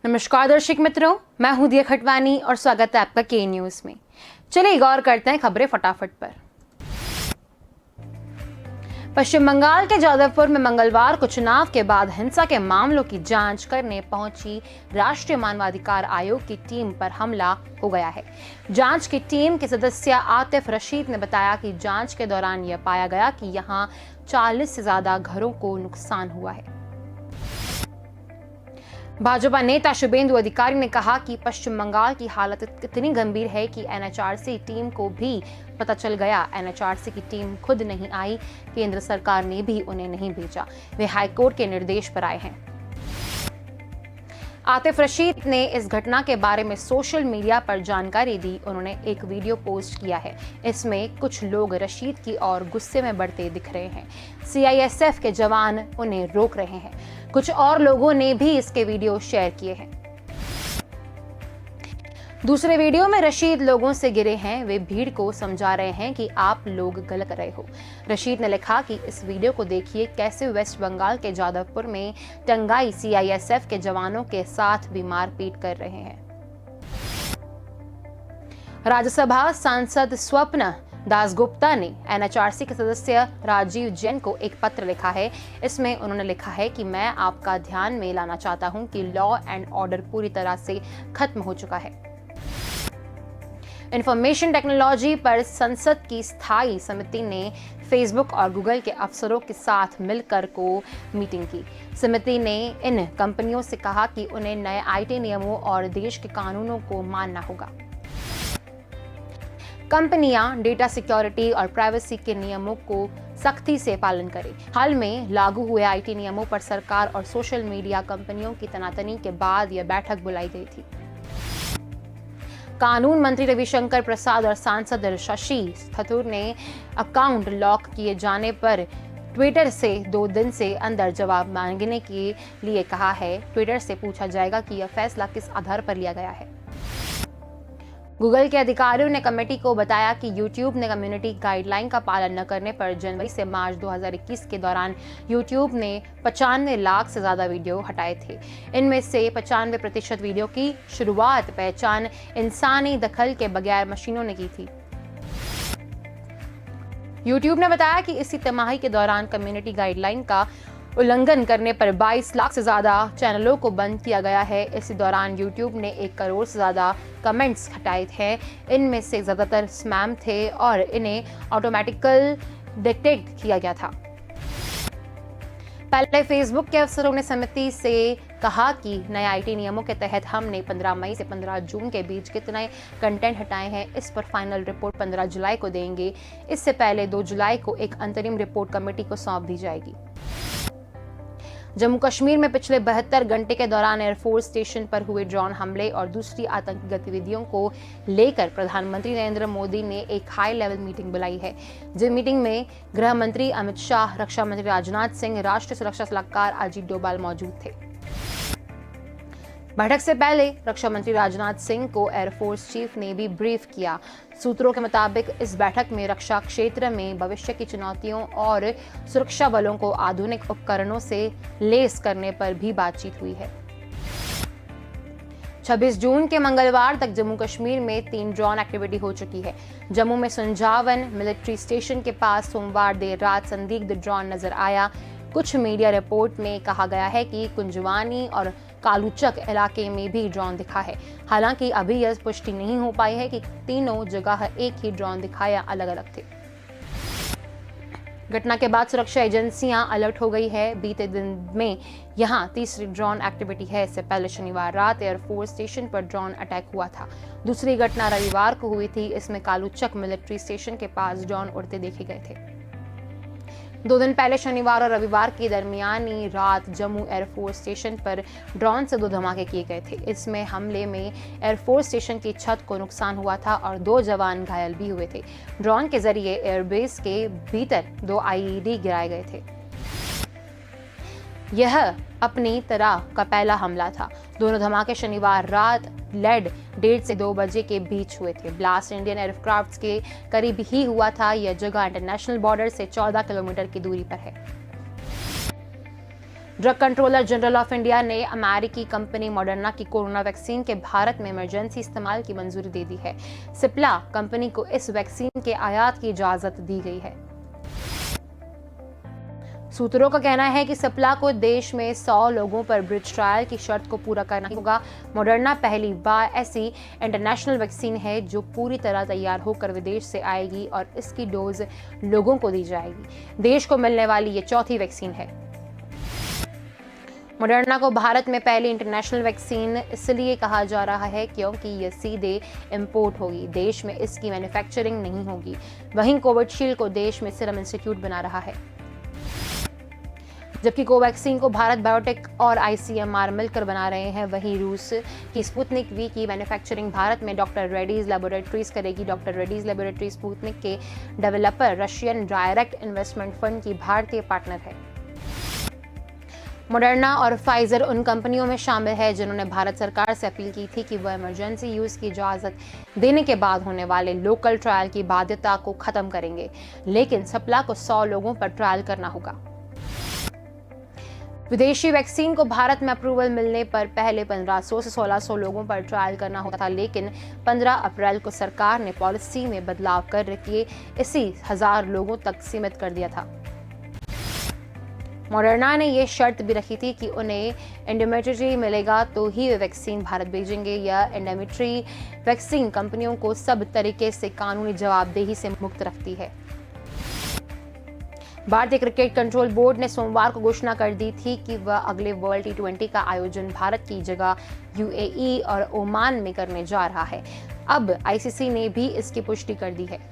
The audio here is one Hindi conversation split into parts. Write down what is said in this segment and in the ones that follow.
नमस्कार दर्शक मित्रों, मैं हूं दिया खटवानी और स्वागत है आपका के न्यूज में। चलिए गौर करते हैं खबरें फटाफट पर। पश्चिम बंगाल के जादवपुर में मंगलवार को चुनाव के बाद हिंसा के मामलों की जांच करने पहुंची राष्ट्रीय मानवाधिकार आयोग की टीम पर हमला हो गया है। जांच की टीम के सदस्य आतिफ रशीद ने बताया कि जांच के दौरान यह पाया गया कि यहां 40 से ज्यादा घरों को नुकसान हुआ है। भाजपा नेता शुभेंदु अधिकारी ने कहा कि पश्चिम बंगाल की हालत इतनी गंभीर है कि एनएचआरसी टीम को भी पता चल गया। एनएचआरसी की टीम खुद नहीं आई, केंद्र सरकार ने भी उन्हें नहीं भेजा। वे हाईकोर्ट के निर्देश पर आए हैं। आतिफ रशीद ने इस घटना के बारे में सोशल मीडिया पर जानकारी दी। उन्होंने एक वीडियो पोस्ट किया है। इसमें कुछ लोग रशीद की ओर गुस्से में बढ़ते दिख रहे हैं। सीआईएसएफ के जवान उन्हें रोक रहे हैं। कुछ और लोगों ने भी इसके वीडियो शेयर किए हैं। दूसरे वीडियो में रशीद लोगों से गिरे हैं। वे भीड़ को समझा रहे हैं कि आप लोग गलत रहे हो। रशीद ने लिखा कि इस वीडियो को देखिए, कैसे वेस्ट बंगाल के जादवपुर में टंगाई सीआईएसएफ के जवानों के साथ भी मारपीट कर रहे हैं। राज्यसभा सांसद स्वप्न दासगुप्ता ने एनएचआरसी के सदस्य राजीव जैन को एक पत्र लिखा है। इसमें उन्होंने लिखा है कि मैं आपका ध्यान में लाना चाहता हूं कि लॉ एंड ऑर्डर पूरी तरह से खत्म हो चुका है। इंफॉर्मेशन टेक्नोलॉजी पर संसद की स्थायी समिति ने फेसबुक और गूगल के अफसरों के साथ मिलकर को मीटिंग की। समिति ने इन कंपनियों से कहा कि उन्हें नए आईटी नियमों और देश के कानूनों को मानना होगा। कंपनियां डेटा सिक्योरिटी और प्राइवेसी के नियमों को सख्ती से पालन करें। हाल में लागू हुए आईटी नियमों पर सरकार और सोशल मीडिया कंपनियों की तनातनी के बाद यह बैठक बुलाई गई थी। कानून मंत्री रविशंकर प्रसाद और सांसद शशि थरूर ने अकाउंट लॉक किए जाने पर ट्विटर से 2 दिन से अंदर जवाब मांगने के लिए कहा है। ट्विटर से पूछा जाएगा कि यह फैसला किस आधार पर लिया गया है। गूगल के अधिकारियों ने कमेटी को बताया कि YouTube ने कम्युनिटी गाइडलाइन का पालन न करने पर जनवरी से मार्च 2021 के दौरान YouTube ने 95 लाख से ज्यादा वीडियो हटाए थे। इनमें से 95% वीडियो की शुरुआत पहचान इंसानी दखल के बगैर मशीनों ने की थी। YouTube ने बताया कि इसी तिमाही के दौरान कम्युनिटी गाइडलाइन का उल्लंघन करने पर 22 लाख से ज्यादा चैनलों को बंद किया गया है। इसी दौरान YouTube ने 1 करोड़ से ज्यादा कमेंट्स हटाए थे। इनमें से ज्यादातर स्पैम थे और इन्हें ऑटोमेटिकल डिटेक्ट किया गया था। पहले फेसबुक के अफसरों ने समिति से कहा कि नए आईटी नियमों के तहत हमने 15 मई से 15 जून के बीच कितने कंटेंट हटाए हैं, इस पर फाइनल रिपोर्ट 15 जुलाई को देंगे। इससे पहले 2 जुलाई को एक अंतरिम रिपोर्ट कमेटी को सौंप दी जाएगी। जम्मू कश्मीर में पिछले 72 घंटे के दौरान एयरफोर्स स्टेशन पर हुए ड्रोन हमले और दूसरी आतंकी गतिविधियों को लेकर प्रधानमंत्री नरेंद्र मोदी ने एक हाई लेवल मीटिंग बुलाई है। जिस मीटिंग में गृह मंत्री अमित शाह, रक्षा मंत्री राजनाथ सिंह, राष्ट्रीय सुरक्षा सलाहकार अजीत डोभाल मौजूद थे। बैठक से पहले रक्षा मंत्री राजनाथ सिंह को एयरफोर्स चीफ ने भी ब्रीफ किया। सूत्रों के मुताबिक इस बैठक में रक्षा क्षेत्र में भविष्य की चुनौतियों और सुरक्षा बलों को आधुनिक उपकरणों से लैस करने पर भी बातचीत हुई है। 26 जून के मंगलवार तक जम्मू कश्मीर में 3 ड्रोन एक्टिविटी हो चुकी है। जम्मू में सुंजावन मिलिट्री स्टेशन के पास सोमवार देर रात संदिग्ध ड्रोन नजर आया। कुछ मीडिया रिपोर्ट में कहा गया है कि कुंजवानी और कालूचक इलाके में भी ड्रोन दिखा है। हालांकि अभी यह पुष्टि नहीं हो पाई है कि तीनों जगह एक ही ड्रोन दिखा या अलग अलग थे। घटना के बाद सुरक्षा एजेंसियां अलर्ट हो गई है। बीते दिन में यहां तीसरी ड्रोन एक्टिविटी है। इससे पहले शनिवार रात एयरफोर्स स्टेशन पर ड्रोन अटैक हुआ था। दूसरी घटना रविवार को हुई थी। इसमें कालूचक मिलिट्री स्टेशन के पास ड्रोन उड़ते देखे गए थे। 2 दिन पहले शनिवार और रविवार की दरमियानी रात जम्मू एयरफोर्स स्टेशन पर ड्रोन से 2 धमाके किए गए थे। इसमें हमले में एयरफोर्स स्टेशन की छत को नुकसान हुआ था और 2 जवान घायल भी हुए थे। ड्रोन के जरिए एयरबेस के भीतर 2 आईईडी गिराए गए थे। यह अपनी तरह का पहला हमला था। दोनों धमाके शनिवार रात लेड 1:30 से 2 बजे के बीच हुए थे। ब्लास्ट इंडियन एयरक्राफ्ट के करीब ही हुआ था। यह जगह इंटरनेशनल बॉर्डर से 14 किलोमीटर की दूरी पर है। Drug controller general of India ने अमेरिकी कंपनी मॉडर्ना की कोरोना वैक्सीन के भारत में इमरजेंसी इस्तेमाल की मंजूरी दे दी है। सिप्ला कंपनी को इस वैक्सीन के आयात की इजाजत दी गई है। सूत्रों का कहना है कि सिप्ला को देश में 100 लोगों पर ब्रिज ट्रायल की शर्त को पूरा करना होगा। मॉडर्ना पहली बार ऐसी इंटरनेशनल वैक्सीन है जो पूरी तरह तैयार होकर विदेश से आएगी और इसकी डोज लोगों को दी जाएगी। देश को मिलने वाली ये चौथी वैक्सीन है। मॉडर्ना को भारत में पहली इंटरनेशनल वैक्सीन इसलिए कहा जा रहा है क्योंकि यह सीधे इंपोर्ट होगी, देश में इसकी मैन्युफैक्चरिंग नहीं होगी। वहीं कोविशील्ड को देश में सीरम इंस्टीट्यूट बना रहा है, जबकि कोवैक्सीन को भारत बायोटेक और आईसीएमआर मिलकर बना रहे हैं। वहीं रूस की स्पुतनिक वी की मैन्युफैक्चरिंग भारत में डॉक्टर रेड्डीज लैबोरेटरीज करेगी। डॉक्टर रेड्डीज लैबोरेटरीज स्पुतनिक के developer Russian direct investment fund की भारतीय पार्टनर है। मॉडर्ना और फाइजर उन कंपनियों में शामिल है जिन्होंने भारत सरकार से अपील की थी कि वह इमरजेंसी यूज की इजाजत देने के बाद होने वाले लोकल ट्रायल की बाध्यता को खत्म करेंगे, लेकिन सिप्ला को 100 लोगों पर ट्रायल करना होगा। विदेशी वैक्सीन को भारत में अप्रूवल मिलने पर पहले 1500 से 1600 लोगों पर ट्रायल करना होता था, लेकिन 15 अप्रैल को सरकार ने पॉलिसी में बदलाव करके इसी 1000 लोगों तक सीमित कर दिया था। मॉडर्ना ने यह शर्त भी रखी थी कि उन्हें इंडेमिनिटी मिलेगा तो ही वे वैक्सीन भारत भेजेंगे। यह इंडेमिनिटी वैक्सीन कंपनियों को सब तरीके से कानूनी जवाबदेही से मुक्त रखती है। भारतीय क्रिकेट कंट्रोल बोर्ड ने सोमवार को घोषणा कर दी थी कि वह अगले वर्ल्ड T20 का आयोजन भारत की जगह यूएई और ओमान में करने जा रहा है। अब आईसीसी ने भी इसकी पुष्टि कर दी है।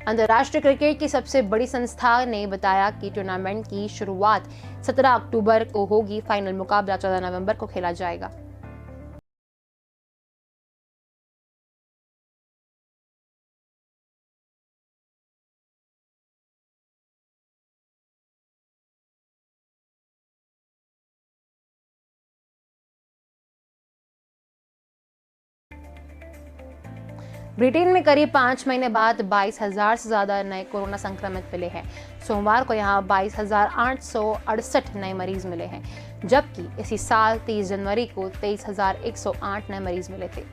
अंतर्राष्ट्रीय क्रिकेट की सबसे बड़ी संस्था ने बताया कि टूर्नामेंट की शुरुआत 17 अक्टूबर को होगी। फाइनल मुकाबला 14 नवंबर को खेला जाएगा। ब्रिटेन में करीब 5 महीने बाद 22,000 से ज्यादा नए कोरोना संक्रमित मिले हैं। सोमवार को यहां 22,868 नए मरीज मिले हैं, जबकि इसी साल 30 जनवरी को 23,108 नए मरीज मिले थे।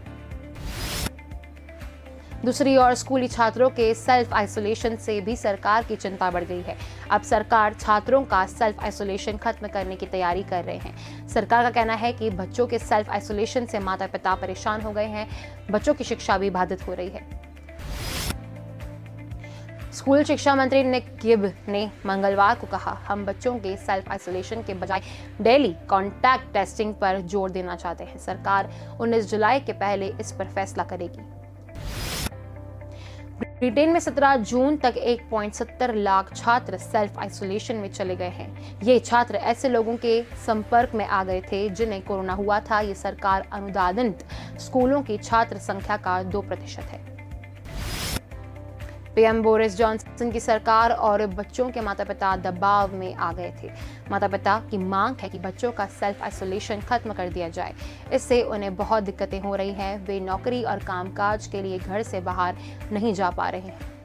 दूसरी ओर स्कूली छात्रों के सेल्फ आइसोलेशन से भी सरकार की चिंता बढ़ गई है। अब सरकार छात्रों का सेल्फ आइसोलेशन खत्म करने की तैयारी कर रहे हैं। सरकार का कहना है कि बच्चों के सेल्फ आइसोलेशन से माता पिता परेशान हो गए हैं, बच्चों की शिक्षा भी बाधित हो रही है। स्कूल शिक्षा मंत्री निक गिब ने मंगलवार को कहा, हम बच्चों के सेल्फ आइसोलेशन के बजाय डेली कॉन्टैक्ट टेस्टिंग पर जोर देना चाहते हैं। सरकार 19 जुलाई के पहले इस पर फैसला करेगी। ब्रिटेन में 17 जून तक 1.70 लाख छात्र सेल्फ आइसोलेशन में चले गए हैं। ये छात्र ऐसे लोगों के संपर्क में आ गए थे जिन्हें कोरोना हुआ था। ये सरकार अनुदानित स्कूलों की छात्र संख्या का 2% है। पीएम बोरिस जॉनसन की सरकार और बच्चों के माता पिता दबाव में आ गए थे। माता पिता की मांग है कि बच्चों का सेल्फ आइसोलेशन खत्म कर दिया जाए। इससे उन्हें बहुत दिक्कतें हो रही हैं। वे नौकरी और कामकाज के लिए घर से बाहर नहीं जा पा रहे हैं।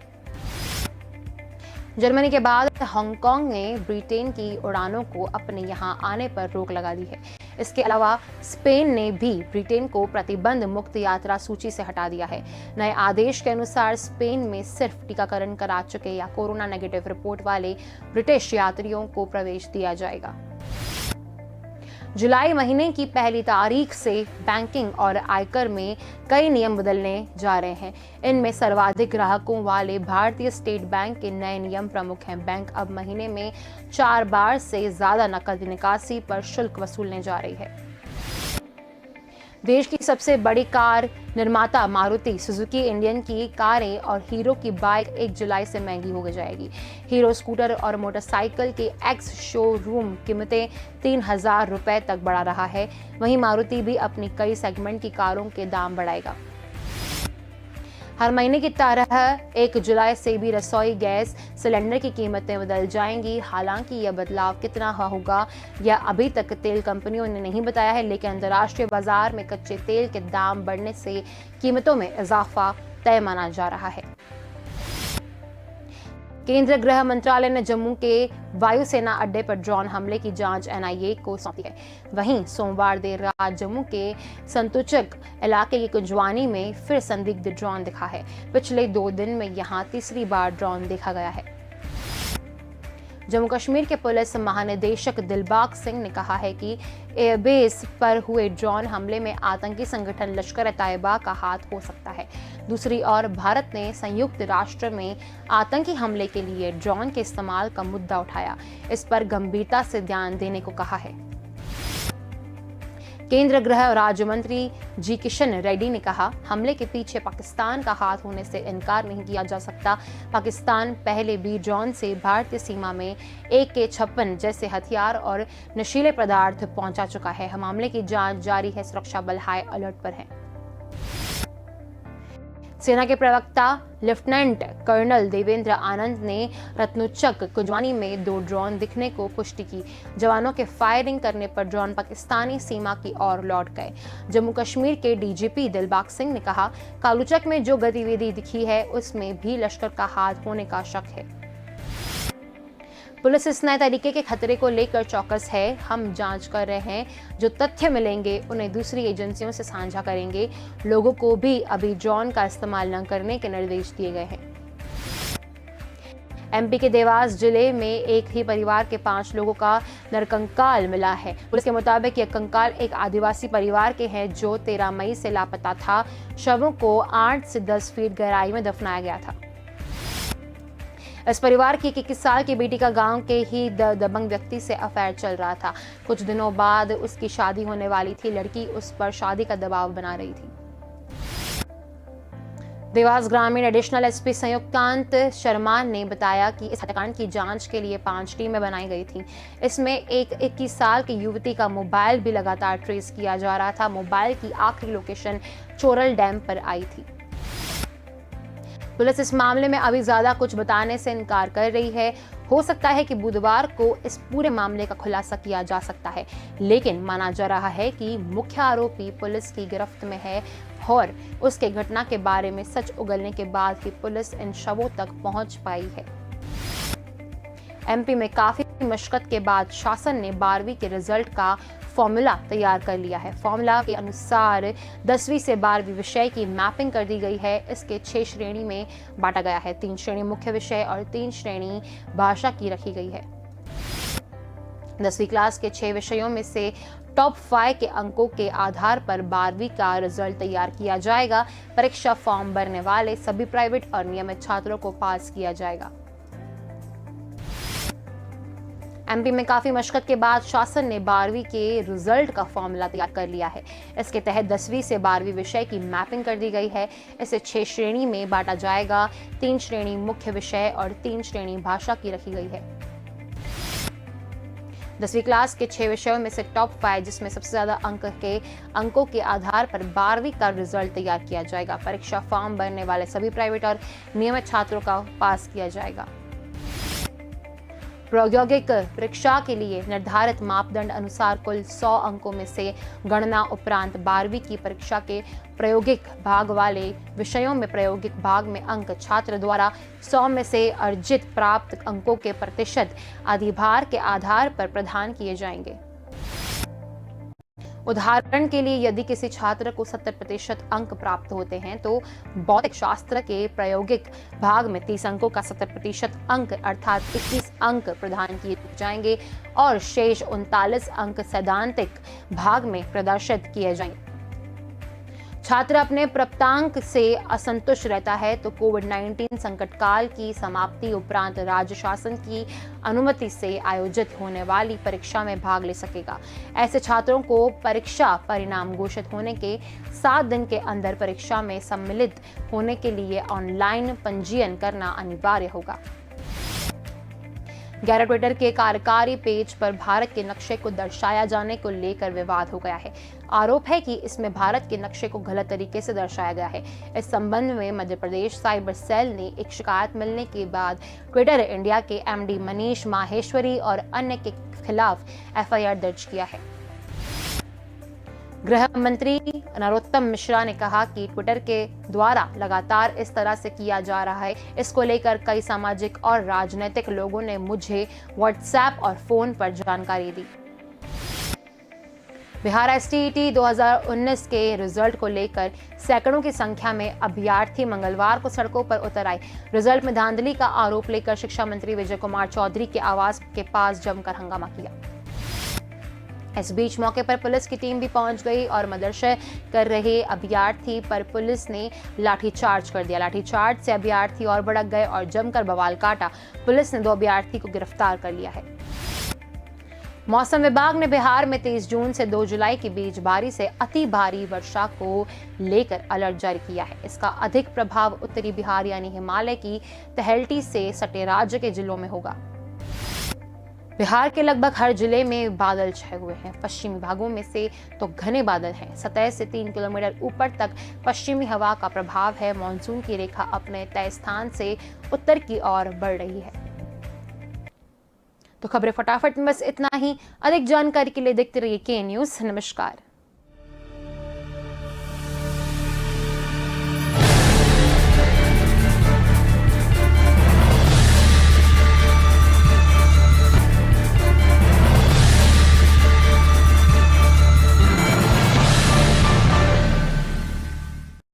जर्मनी के बाद हांगकांग ने ब्रिटेन की उड़ानों को अपने यहां आने पर रोक लगा दी है। इसके अलावा स्पेन ने भी ब्रिटेन को प्रतिबंध मुक्त यात्रा सूची से हटा दिया है। नए आदेश के अनुसार स्पेन में सिर्फ टीकाकरण करा चुके या कोरोना नेगेटिव रिपोर्ट वाले ब्रिटिश यात्रियों को प्रवेश दिया जाएगा। जुलाई महीने की पहली तारीख से बैंकिंग और आयकर में कई नियम बदलने जा रहे हैं। इनमें सर्वाधिक ग्राहकों वाले भारतीय स्टेट बैंक के नए नियम प्रमुख हैं। बैंक अब महीने में 4 बार से ज्यादा नकद निकासी पर शुल्क वसूलने जा रही है। देश की सबसे बड़ी कार निर्माता मारुति सुजुकी इंडियन की कारें और हीरो की बाइक 1 जुलाई से महंगी हो जाएगी। हीरो स्कूटर और मोटरसाइकिल के एक्स शोरूम कीमतें 3,000 रुपए तक बढ़ा रहा है। वहीं मारुति भी अपनी कई सेगमेंट की कारों के दाम बढ़ाएगा। हर महीने की तरह 1 जुलाई से भी रसोई गैस सिलेंडर की कीमतें बदल जाएंगी। हालांकि यह बदलाव कितना होगा यह अभी तक तेल कंपनियों ने नहीं बताया है, लेकिन अंतर्राष्ट्रीय बाजार में कच्चे तेल के दाम बढ़ने से कीमतों में इजाफा तय माना जा रहा है। केंद्रीय गृह मंत्रालय ने जम्मू के वायुसेना अड्डे पर ड्रोन हमले की जांच एनआईए को सौंपी है। वहीं सोमवार देर रात जम्मू के संतुचक इलाके की कुंजवानी में फिर संदिग्ध ड्रोन दिखा है। पिछले 2 दिन में यहां तीसरी बार ड्रोन देखा गया है। जम्मू कश्मीर के पुलिस महानिदेशक दिलबाग सिंह ने कहा है कि एयरबेस पर हुए ड्रोन हमले में आतंकी संगठन लश्कर-ए-तैयबा का हाथ हो सकता है। दूसरी ओर भारत ने संयुक्त राष्ट्र में आतंकी हमले के लिए ड्रोन के इस्तेमाल का मुद्दा उठाया। इस पर गंभीरता से ध्यान देने को कहा है। केंद्रीय गृह राज्य मंत्री जी किशन रेड्डी ने कहा, हमले के पीछे पाकिस्तान का हाथ होने से इनकार नहीं किया जा सकता। पाकिस्तान पहले भी ड्रोन से भारतीय सीमा में AK-56 जैसे हथियार और नशीले पदार्थ पहुंचा चुका है। मामले की जांच जारी है। सुरक्षा बल हाई अलर्ट पर है। सेना के प्रवक्ता लेफ्टिनेंट कर्नल देवेंद्र आनंद ने रत्नुचक कुंजवानी में 2 ड्रोन दिखने को पुष्टि की। जवानों के फायरिंग करने पर ड्रोन पाकिस्तानी सीमा की ओर लौट गए। जम्मू कश्मीर के डीजीपी दिलबाग सिंह ने कहा, कालूचक में जो गतिविधि दिखी है उसमें भी लश्कर का हाथ होने का शक है। पुलिस इस नए तरीके के खतरे को लेकर चौकस है। हम जांच कर रहे हैं। जो तथ्य मिलेंगे उन्हें दूसरी एजेंसियों से साझा करेंगे। लोगों को भी अभी ड्रोन का इस्तेमाल न करने के निर्देश दिए गए हैं। MP के देवास जिले में एक ही परिवार के 5 लोगों का नरकंकाल मिला है। पुलिस के मुताबिक ये कंकाल एक आदिवासी परिवार के हैं जो 13 मई से लापता था। शवों को 8 से 10 फीट गहराई में दफनाया गया था। इस परिवार की 21 साल की बेटी का गांव के ही दबंग व्यक्ति से अफेयर चल रहा था। कुछ दिनों बाद उसकी शादी होने वाली थी। लड़की उस पर शादी का दबाव बना रही थी। देवास ग्रामीण एडिशनल SP संयुक्तांत शर्मा ने बताया कि इस हत्याकांड की जांच के लिए 5 टीमें बनाई गई थी। इसमें एक 21 साल की युवती का मोबाइल भी लगातार ट्रेस किया जा रहा था। मोबाइल की आखिरी लोकेशन चोरल डैम पर आई थी। पुलिस इस मामले में अभी ज्यादा कुछ बताने से इनकार कर रही है। हो सकता है कि बुधवार को इस पूरे मामले का खुलासा किया जा सकता है, लेकिन माना जा रहा है कि मुख्य आरोपी पुलिस की गिरफ्त में है और उसके घटना के बारे में सच उगलने के बाद ही पुलिस इन शवों तक पहुंच पाई है। MP में काफी मशक्कत के बाद शासन ने 12वीं के रिजल्ट का फॉर्मूला तैयार कर लिया है। फॉर्मूला के अनुसार 10वीं से 12वीं विषय की मैपिंग कर दी गई है। इसके 6 श्रेणी में बांटा गया है। 3 श्रेणी मुख्य विषय और 3 श्रेणी भाषा की रखी गई है। 10वीं क्लास के 6 विषयों में से टॉप 5 के अंकों के आधार पर 12वीं का रिजल्ट तैयार किया जाएगा। परीक्षा फॉर्म भरने वाले सभी प्राइवेट और नियमित छात्रों को पास किया जाएगा। MP में काफी मशक्कत के बाद शासन ने 12वीं के रिजल्ट का फॉर्मूला तैयार कर लिया है। इसके तहत 10वीं से 12वीं विषय की मैपिंग कर दी गई है। इसे 6 श्रेणी में बांटा जाएगा। 3 श्रेणी मुख्य विषय और 3 श्रेणी भाषा की रखी गई है। 10वीं क्लास के 6 विषयों में से टॉप 5 जिसमें सबसे ज्यादा अंकों के आधार पर 12वीं का रिजल्ट तैयार किया जाएगा। परीक्षा फॉर्म भरने वाले सभी प्राइवेट और नियमित छात्रों का पास किया जाएगा। प्रौद्योगिक परीक्षा के लिए निर्धारित मापदंड अनुसार कुल 100 अंकों में से गणना उपरांत 12वीं की परीक्षा के प्रायोगिक भाग वाले विषयों में प्रायोगिक भाग में अंक छात्र द्वारा 100 में से अर्जित प्राप्त अंकों के प्रतिशत अधिभार के आधार पर प्रदान किए जाएंगे। उदाहरण के लिए यदि किसी छात्र को 70% अंक प्राप्त होते हैं तो भौतिक शास्त्र के प्रायोगिक भाग में 30 अंकों का 70% अंक अर्थात 21 अंक प्रदान किए जाएंगे और शेष 39 अंक सैद्धांतिक भाग में प्रदर्शित किए जाएंगे। छात्र अपने प्राप्तांक से असंतुष्ट रहता है तो कोविड-19 संकट काल की समाप्ति उपरांत राज्य शासन की अनुमति से आयोजित होने वाली परीक्षा में भाग ले सकेगा। ऐसे छात्रों को परीक्षा परिणाम घोषित होने के 7 दिन के अंदर परीक्षा में सम्मिलित होने के लिए ऑनलाइन पंजीयन करना अनिवार्य होगा। गैरा ट्विटर के कार्यकारी पेज पर भारत के नक्शे को दर्शाया जाने को लेकर विवाद हो गया है। आरोप है कि इसमें भारत के नक्शे को गलत तरीके से दर्शाया गया है। इस संबंध में मध्य प्रदेश साइबर सेल ने एक शिकायत मिलने के बाद ट्विटर इंडिया के MD मनीष माहेश्वरी और अन्य के खिलाफ FIR दर्ज किया है। गृह मंत्री नरोत्तम मिश्रा ने कहा कि ट्विटर के द्वारा लगातार इस तरह से किया जा रहा है। इसको लेकर कई सामाजिक और राजनीतिक लोगों ने मुझे व्हाट्सएप और फोन पर जानकारी दी। बिहार एसटीईटी 2019 के रिजल्ट को लेकर सैकड़ों की संख्या में अभ्यर्थी मंगलवार को सड़कों पर उतर आए। रिजल्ट में धांधली का आरोप लेकर शिक्षा मंत्री विजय कुमार चौधरी के आवास के पास जमकर हंगामा किया। इस बीच मौके पर पुलिस की टीम भी पहुंच गई और मदरसे कर रहे अभ्यर्थी पर पुलिस ने लाठीचार्ज कर दिया। लाठीचार्ज से अभ्यर्थी और भड़क गए और जमकर बवाल काटा। पुलिस ने 2 अभ्यर्थी को गिरफ्तार कर लिया है। मौसम विभाग ने बिहार में 23 जून से 2 जुलाई के बीच भारी से अति भारी वर्षा को लेकर अलर्ट जारी किया है। इसका अधिक प्रभाव उत्तरी बिहार यानी हिमालय की तलहटी से सटे राज्य के जिलों में होगा। बिहार के लगभग हर जिले में बादल छाए हुए हैं। पश्चिमी भागों में से तो घने बादल हैं। सतह से 3 किलोमीटर ऊपर तक पश्चिमी हवा का प्रभाव है। मानसून की रेखा अपने तय स्थान से उत्तर की ओर बढ़ रही है। तो खबरें फटाफट में बस इतना ही। अधिक जानकारी के लिए देखते रहिए के न्यूज़। नमस्कार।